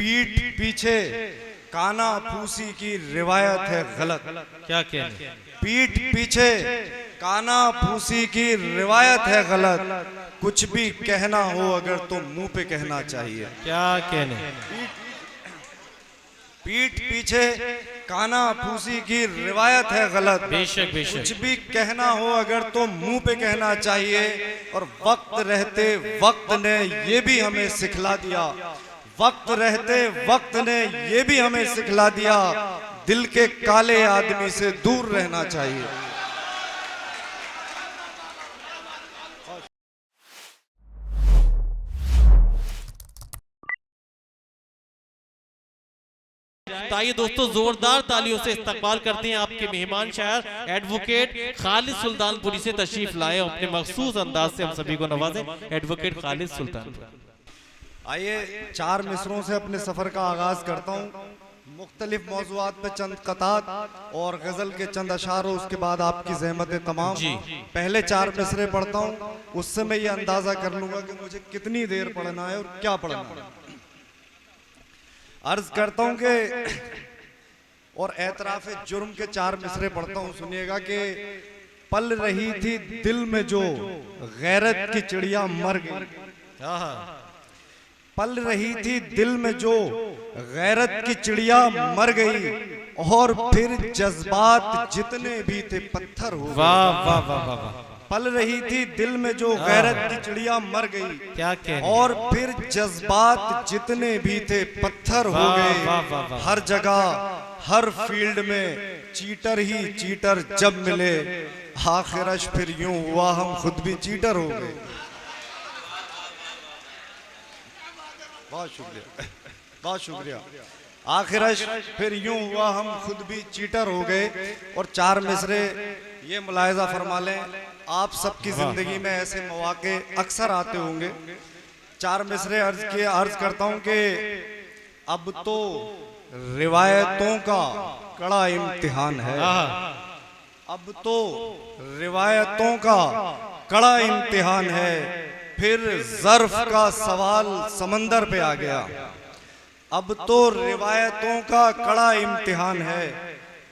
पीठ पीछे काना फूसी की रिवायत है गलत। क्या कहने? पीठ पीछे काना फूसी की रिवायत है गलत। कुछ भी कहना हो अगर तो मुंह पे कहना चाहिए। क्या कहने? पीठ पीछे काना फूसी की रिवायत है गलत। बेशक बेशक। कुछ भी कहना हो अगर तो मुंह पे कहना चाहिए। और वक्त रहते वक्त ने ये भी हमें सिखला दिया, वक्त रहते वक्त ने ये भी हमें सिखला दिया, दिल के काले आदमी से दूर रहना चाहिए। ताइए दोस्तों, जोरदार तालियों से इस्तकबाल करते हैं आपके मेहमान शायर एडवोकेट खालिद सुल्तानपुरी से तशरीफ लाए, अपने मखसूस अंदाज से हम सभी को नवाजें। एडवोकेट खालिद सुल्तानपुरी। आइए 4 मिसरों से अपने सफर का आगाज करता हूँ। मुख्तलिफ मौज़ूआत पे चंद कतात और गजल के चंद अशार, उसके बाद आपकी ज़हमत तमाम। पहले 4 मिसरे पढ़ता हूँ, उससे मैं ये अंदाजा कर लूंगा कि मुझे कितनी देर पढ़ना है और क्या पढ़ना है। अर्ज करता हूँ कि और एतराफ़े जुर्म के 4 मिसरे पढ़ता हूँ, सुनिएगा कि पल रही थी दिल में जो गैरत की चिड़िया मर गई। पल रही थी दिल में जो गैरत की चिड़िया मर गई, और फिर जज्बात जितने भी थे पत्थर हो गए। वाह वाह वाह वाह। पल रही थी दिल में जो गैरत की चिड़िया मर गई, क्या कहने? और फिर जज्बात जितने भी थे पत्थर हो गए। हर जगह हर फील्ड में चीटर ही चीटर जब मिले, आखिरश फिर यूं हुआ हम खुद भी चीटर हो गए। बहुत शुक्रिया, बहुत शुक्रिया। आखिरश फिर यूं हुआ हम खुद भी चीटर हो गए। और 4 मिसरे ये मुलाहिजा फरमा लें, आप सबकी जिंदगी में ऐसे मौके अक्सर आते होंगे। 4 मिसरे अर्ज करता हूं कि अब तो रिवायतों का कड़ा इम्तिहान है। अब तो रिवायतों का कड़ा इम्तिहान है, फिर ज़र्फ का सवाल समंदर पे आ गया। अब तो रिवायतों का कड़ा इम्तिहान है,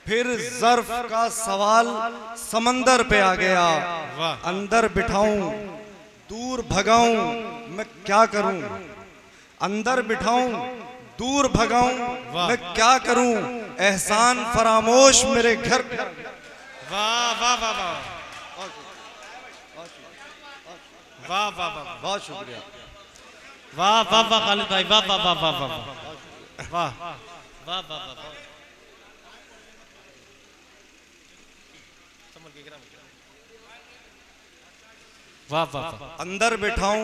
फिर ज़र्फ का सवाल समंदर पे आ गया। अंदर बिठाऊं दूर भगाऊं मैं क्या करूं, अंदर बिठाऊं दूर भगाऊं मैं क्या करूं, एहसान फरामोश मेरे घर। वाह वाह वाह वाह वाह वाह वाह। बहुत शुक्रिया। वाह वाह वाह खालिद भाई, वाह वाह वाह वाह वाह वाह वाह वाह वाह वाह। वाह वाह। अंदर बिठाऊं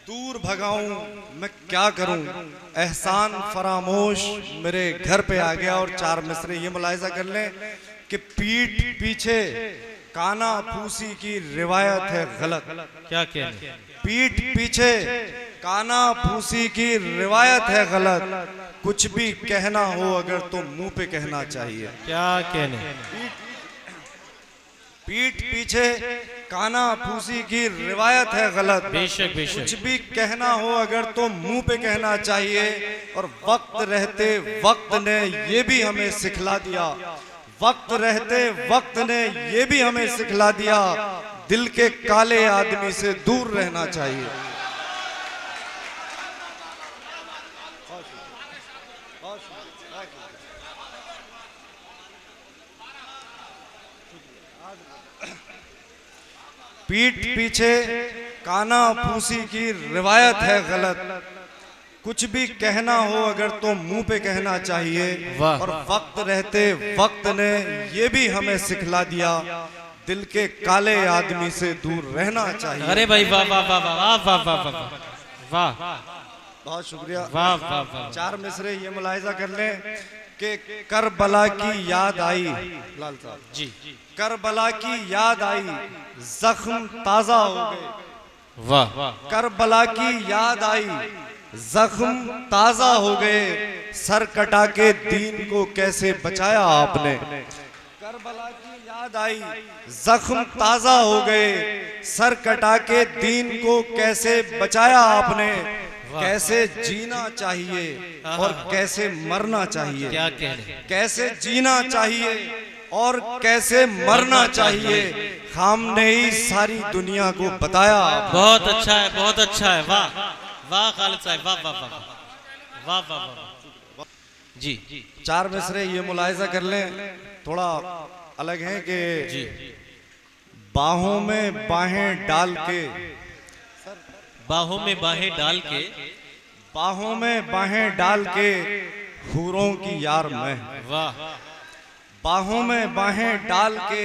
दूर भगाऊं मैं क्या करूं, एहसान फरामोश मेरे घर पे आ गया। और 4 मिसरे ये मुलाहिजा कर लें कि पीठ पीछे काना फूसी की रिवायत है गलत। क्या कहने? पीठ पीछे काना फूसी की रिवायत है गलत। कुछ भी कहना हो अगर तो मुंह पे कहना चाहिए। क्या कहने? पीठ पीछे काना फूसी की रिवायत है गलत। बेशक बेशक। कुछ भी कहना हो अगर तो मुंह पे कहना चाहिए। और वक्त रहते वक्त ने ये भी हमें सिखला दिया, वक्त रहते वक्त ने ये भी हमें सिखला दिया, दिल के काले आदमी से दूर रहना चाहिए। पीठ पीछे काना फूसी की रिवायत है गलत। कुछ भी कहना हो अगर तो मुंह पे कहना चाहिए। और वक्त रहते वक्त ने ये भी हमें सिखला दिया, दिल के काले आदमी से दूर रहना चाहिए। अरे भाई वाह वाह वाह वाह वाह वाह वाह वाह। बहुत शुक्रिया। वाह वाह वाह। 4 मिसरे ये मुलाहिजा कर लें कि करबला की याद आई, लाल साहब जी, करबला की याद आई, जख्म ताजा हो गए। वाह। करबला की याद आई, जख्म ताजा हो गए, सर कटा के दीन को कैसे बचाया आपने। करबला की याद आई, जख्म ताजा हो गए, सर कटा के दीन को कैसे बचाया आपने। कैसे जीना चाहिए और कैसे मरना चाहिए, क्या कह रहे, कैसे जीना चाहिए और कैसे मरना चाहिए, हमने ही सारी दुनिया को बताया। बहुत अच्छा है, बहुत अच्छा है, वाह वाह खालिद साहब, वाह वाह वाह वाह वाह वाह जी। चार मिसरे ये मुलाहिजा कर लें, थोड़ा अलग है कि जी बाहों में बाहें डाल के, बाहों में बाहें डाल के, बाहों में बाहें डाल के हूरों की यार मैं, वाह बाहों में बाहें डाल के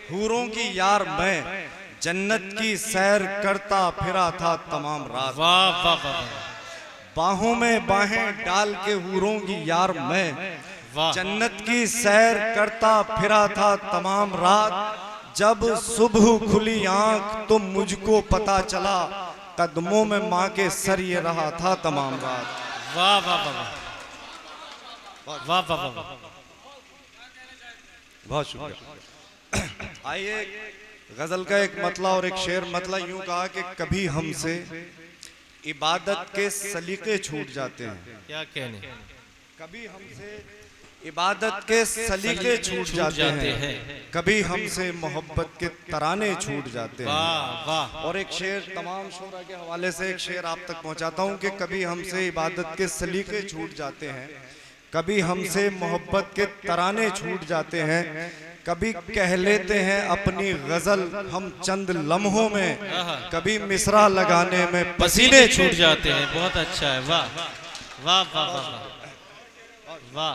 हूरों की यार मैं, जन्नत की सैर करता फिरा था तमाम रात। वाह वाह वाह बाहों में बाहें डाल के हूरों की यार मैं, वाह, जन्नत की सैर करता फिरा था तमाम रात। जब सुबह खुली आंख तो मुझको पता चला, कदमों में माँ के सर ये रहा था तमाम रात। वाह वाह वाह वाह वाह वाह, बहुत शुक्रिया। आइए गजल का एक मतला और एक शेर। मतला यूं कहा कि कभी हमसे इबादत के सलीके छूट जाते हैं, क्या कहने, कभी हमसे इबादत के सलीके छूट जाते हैं, कभी हमसे मोहब्बत के तराने छूट जाते हैं। वाह वाह, और एक शेर तमाम शोरा के हवाले से एक शेर आप तक पहुंचाता हूं कि कभी हमसे इबादत के सलीके छूट जाते हैं, कभी हमसे मोहब्बत के तराने छूट जाते हैं, कभी कह लेते हैं अपनी गजल हम चंद लम्हों में, कभी मिसरा लगाने में पसीने छूट जाते हैं। बहुत अच्छा है, वाह वाह वाह वाह वाह,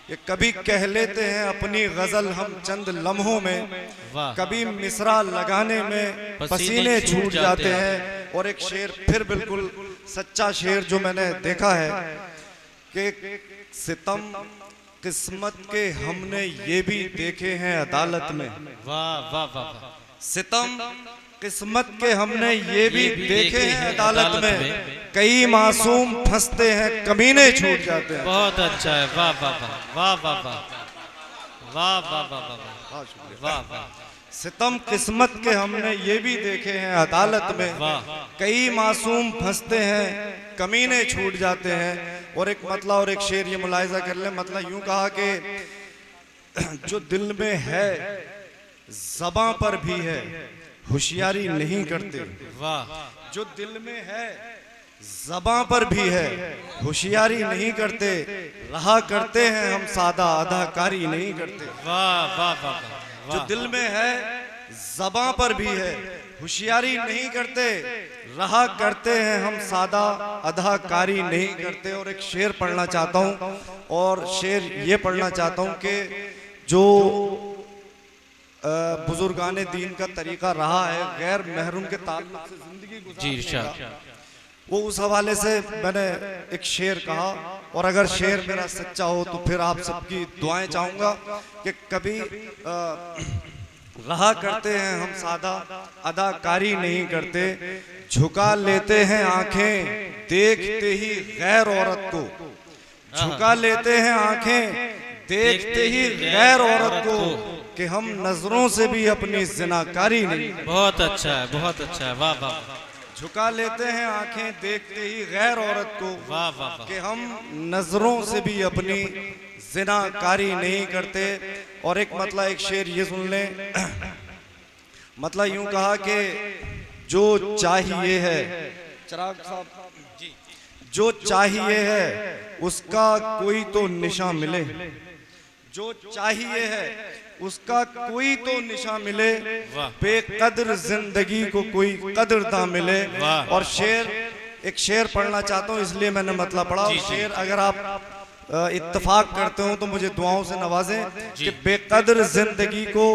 ये कभी कह लेते हैं अपनी गजल हम चंद लम्हों में, वाह, कभी मिसरा लगाने में पसीने छूट जाते हैं। और एक शेर फिर बिल्कुल सच्चा शेर जो मैंने देखा है कि सितम किस्मत के हमने ये भी देखे हैं अदालत में, वाह वाह वाह, सितम किस्मत के हमने ये भी देखे हैं अदालत में, कई मासूम फंसते हैं कमीने छूट जाते हैं। बहुत अच्छा है, वाह वाह वाह वाह वाह वाह वाह वाह वाह वाह वाह, सितम किस्मत के हमने ये भी देखे हैं अदालत में, वाह, कई मासूम फंसते हैं कमीने छूट जाते हैं। और एक मतला और एक शेर ये मुलाहिजा कर ले। मतला यूं कहा कि जो दिल में है ज़बां पर भी है, होशियारी नहीं करते, वाह, जो दिल में है ज़बां पर भी है, होशियारी नहीं करते, रहा करते हैं हम सादा, अदाकारी नहीं करते। वाह वाह वाह, जो दिल में है ज़बां पर भी है, होशियारी नहीं करते, रहा करते हैं हम सादा, अदाकारी नहीं करते। और एक शेर पढ़ना चाहता हूँ, और शेर ये पढ़ना चाहता हूँ कि जो बुजुर्गाने दीन का तरीका रहा है गैर महरूम के ताल्लुक से जिंदगी जी इरशाद, वो उस हवाले से मैंने एक शेर कहा। और अगर शेर मेरा सच्चा हो तो फिर आप सबकी दुआएं चाहूंगा कि कभी रहा करते हैं हम सादा, अदाकारी नहीं करते, झुका लेते हैं आंखें देखते ही गैर औरत को, झुका लेते हैं आंखें देखते ही गैर औरत को, कि हम नजरों से भी अपनी जिनाकारी नहीं। बहुत अच्छा है, बहुत अच्छा है, वाह वाह, झुका लेते हैं आंखें देखते ही गैर औरत को, वाह वाह, कि हम नजरों से भी अपनी जिनाकारी नहीं करते। और एक मतलब एक शेर ये सुन लें। मतलब यूं कहा कि जो चाहिए है, चिराग साहब जी, जो चाहिए है उसका कोई तो निशान मिले, जो चाहिए है उसका कोई तो निशान मिले, बेकदर जिंदगी को कोई कदर ना मिले। और शेर एक शेर पढ़ना चाहता हूँ इसलिए मैंने मतलब पढ़ा। और शेर अगर आप इत्तेफाक करते हो तो मुझे दुआओं से नवाजें कि बेकदर जिंदगी को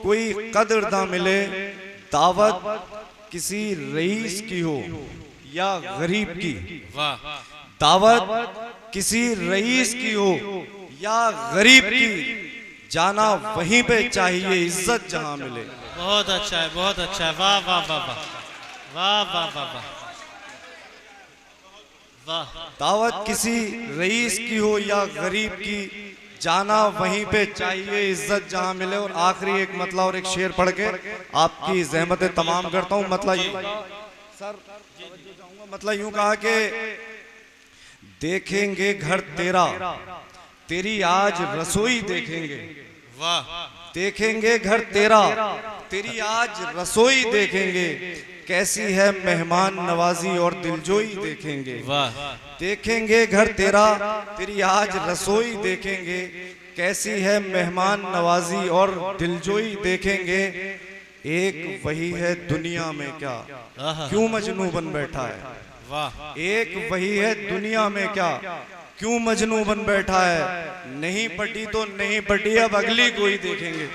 कोई कदर ना मिले, दावत किसी रईस की हो या गरीब की, दावत किसी रईस की हो या गरीब की, जाना वहीं पे चाहिए इज्जत जहां मिले। बहुत अच्छा है, बहुत अच्छा है, वाह वाह वाह वाह वाह वाह वाह वाह वाह, दावत किसी रईस की हो या गरीब की, जाना वहीं पे चाहिए इज्जत जहां मिले। और आखिरी एक मतलब और एक शेर पढ़ के आपकी जहमतें तमाम करता हूँ। मतलब सर मतलब यूं कहा कि देखेंगे घर तेरा, तेरी आज रसोई देखेंगे। वाह। देखेंगे घर तेरा, तेरी आज रसोई देखेंगे, कैसी है मेहमान नवाजी और दिलजोई देखेंगे। वाह। देखेंगे घर तेरा, तेरी आज रसोई देखेंगे, कैसी है मेहमान नवाजी और दिलजोई देखेंगे। एक वही है दुनिया में क्या, क्यों मजनू बन बैठा है। वाह। एक वही है दुनिया में क्या, क्यों मजनू बन बैठा है। नहीं पटी तो नहीं पटी, अब अगली कोई देखेंगे।